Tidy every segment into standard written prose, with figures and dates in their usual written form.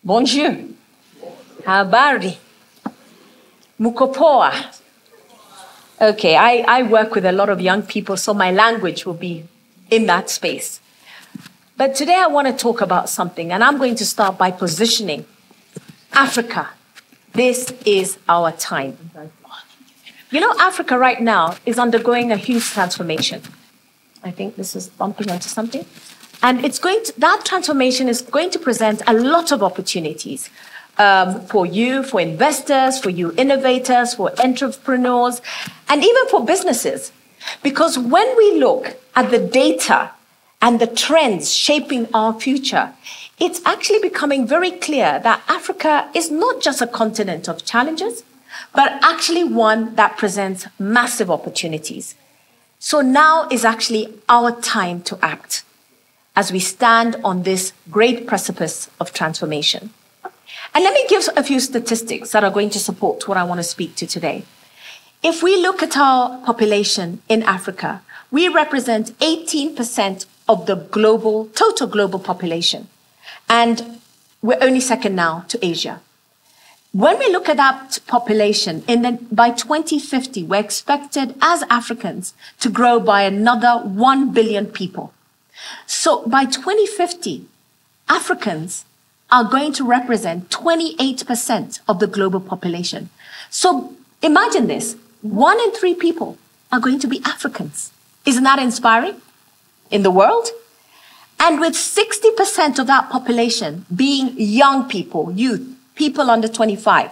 Bonjour. Habari. Mukopoa. Okay, I work with a lot of young people, so my language will be in that space. But today I want to talk about something, and I'm going to start by positioning Africa. This is our time. You know, Africa right now is undergoing a huge transformation. I think this is bumping onto something. And that transformation is going to present a lot of opportunities for you, for investors, for you innovators, for entrepreneurs, and even for businesses. Because when we look at the data and the trends shaping our future, it's actually becoming very clear that Africa is not just a continent of challenges, but actually one that presents massive opportunities. So now is actually our time to act as we stand on this great precipice of transformation. And let me give a few statistics that are going to support what I want to speak to today. If we look at our population in Africa, we represent 18% of the total global population. And we're only second now to Asia. When we look at that population, by 2050, we're expected as Africans to grow by another 1 billion people. So by 2050, Africans are going to represent 28% of the global population. So imagine this, 1 in 3 people are going to be Africans. Isn't that inspiring in the world? And with 60% of that population being young people, youth, people under 25,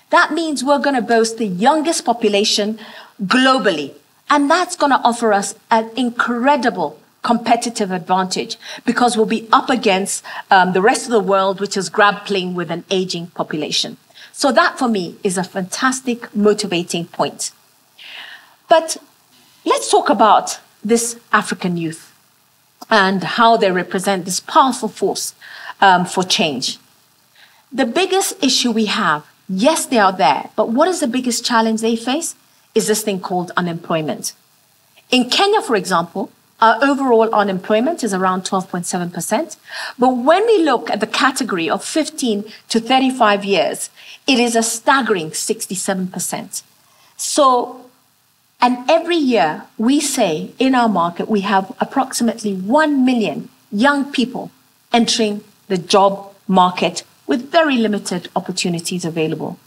that means we're going to boast the youngest population globally. And that's going to offer us an incredible competitive advantage because we'll be up against the rest of the world, which is grappling with an aging population. So that for me is a fantastic motivating point. But let's talk about this African youth and how they represent this powerful force for change. The biggest issue we have, yes, they are there, but what is the biggest challenge they face is this thing called unemployment. In Kenya, for example, our overall unemployment is around 12.7%. But when we look at the category of 15 to 35 years, it is a staggering 67%. So, and every year we say in our market, we have approximately 1 million young people entering the job market with very limited opportunities available.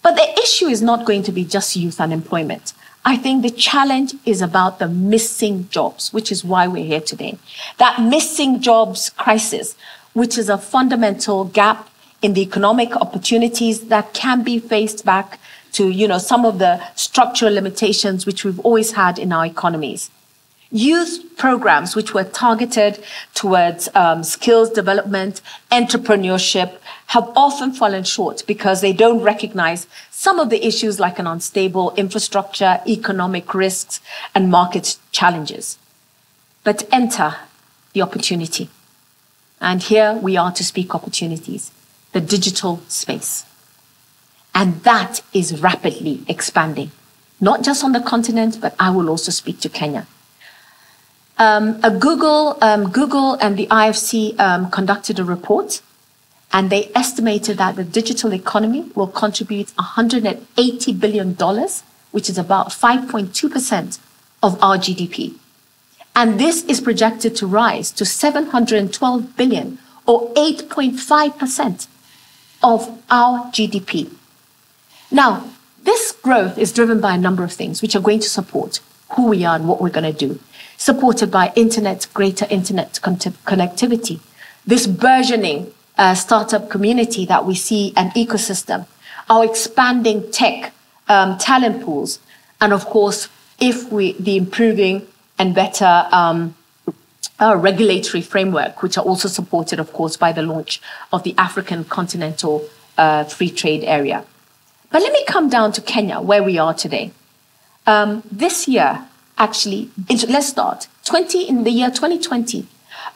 But the issue is not going to be just youth unemployment. I think the challenge is about the missing jobs, which is why we're here today. That missing jobs crisis, which is a fundamental gap in the economic opportunities that can be faced back to, some of the structural limitations which we've always had in our economies. Youth programs which were targeted towards skills development, entrepreneurship, have often fallen short because they don't recognize some of the issues like an unstable infrastructure, economic risks, and market challenges. But enter the opportunity. And here we are to speak opportunities, the digital space. And that is rapidly expanding, not just on the continent, but I will also speak to Kenya. Google and the IFC conducted a report, and they estimated that the digital economy will contribute $180 billion, which is about 5.2% of our GDP. And this is projected to rise to $712 billion, or 8.5% of our GDP. Now, this growth is driven by a number of things which are going to support who we are and what we're going to do. Supported by greater internet connectivity, this burgeoning startup community that we see, an ecosystem, our expanding tech talent pools, and of course, the improving and better regulatory framework, which are also supported, of course, by the launch of the African Continental Free Trade Area. But let me come down to Kenya, where we are today. This year, actually, let's start. In the year 2020,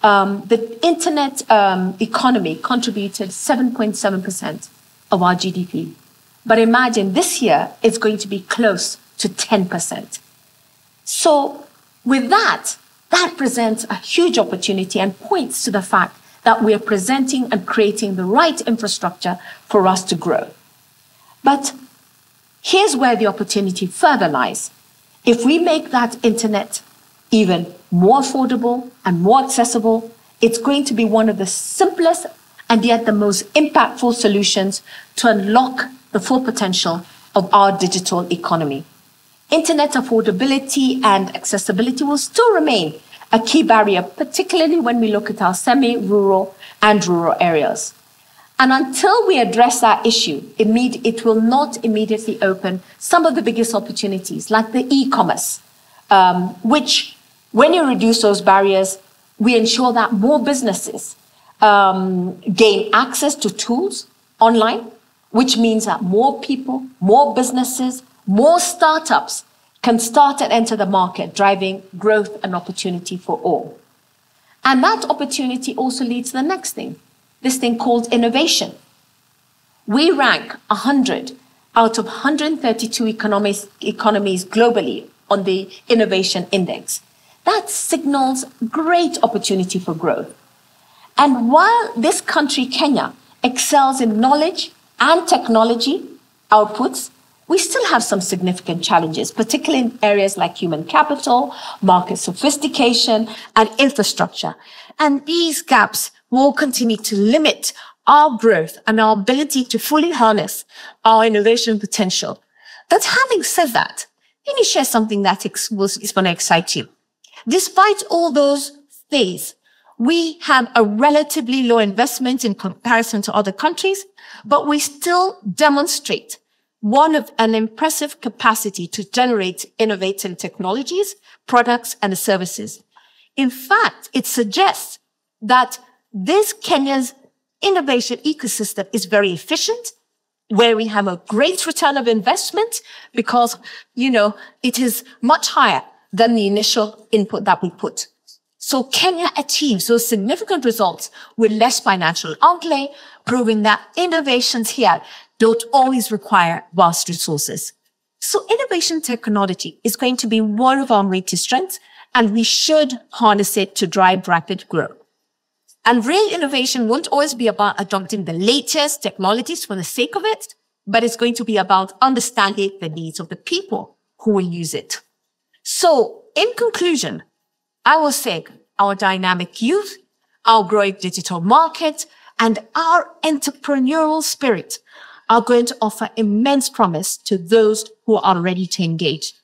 the internet economy contributed 7.7% of our GDP. But imagine this year, it's going to be close to 10%. So with that presents a huge opportunity and points to the fact that we are presenting and creating the right infrastructure for us to grow. But here's where the opportunity further lies. If we make that internet even more affordable and more accessible, it's going to be one of the simplest and yet the most impactful solutions to unlock the full potential of our digital economy. Internet affordability and accessibility will still remain a key barrier, particularly when we look at our semi-rural and rural areas. And until we address that issue, it will not immediately open some of the biggest opportunities, like the e-commerce, which, when you reduce those barriers, we ensure that more businesses gain access to tools online, which means that more people, more businesses, more startups can start and enter the market, driving growth and opportunity for all. And that opportunity also leads to the next thing, this thing called innovation. We rank 100 out of 132 economies globally on the Innovation Index. That signals great opportunity for growth. And while this country, Kenya, excels in knowledge and technology outputs, we still have some significant challenges, particularly in areas like human capital, market sophistication, and infrastructure. And these gaps will continue to limit our growth and our ability to fully harness our innovation potential. But having said that, let me share something that is going to excite you. Despite all those things, we have a relatively low investment in comparison to other countries, but we still demonstrate an impressive capacity to generate innovative technologies, products, and services. In fact, it suggests that this Kenya's innovation ecosystem is very efficient, where we have a great return of investment because, it is much higher than the initial input that we put. So Kenya achieves those significant results with less financial outlay, proving that innovations here don't always require vast resources. So innovation technology is going to be one of our greatest strengths, and we should harness it to drive rapid growth. And real innovation won't always be about adopting the latest technologies for the sake of it, but it's going to be about understanding the needs of the people who will use it. So in conclusion, I will say our dynamic youth, our growing digital market, and our entrepreneurial spirit are going to offer immense promise to those who are ready to engage.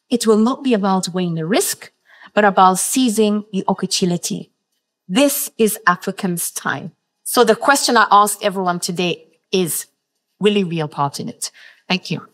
It will not be about weighing the risk, but about seizing the opportunity. This is Africans' time. So the question I ask everyone today is, will you be a part in it? Thank you.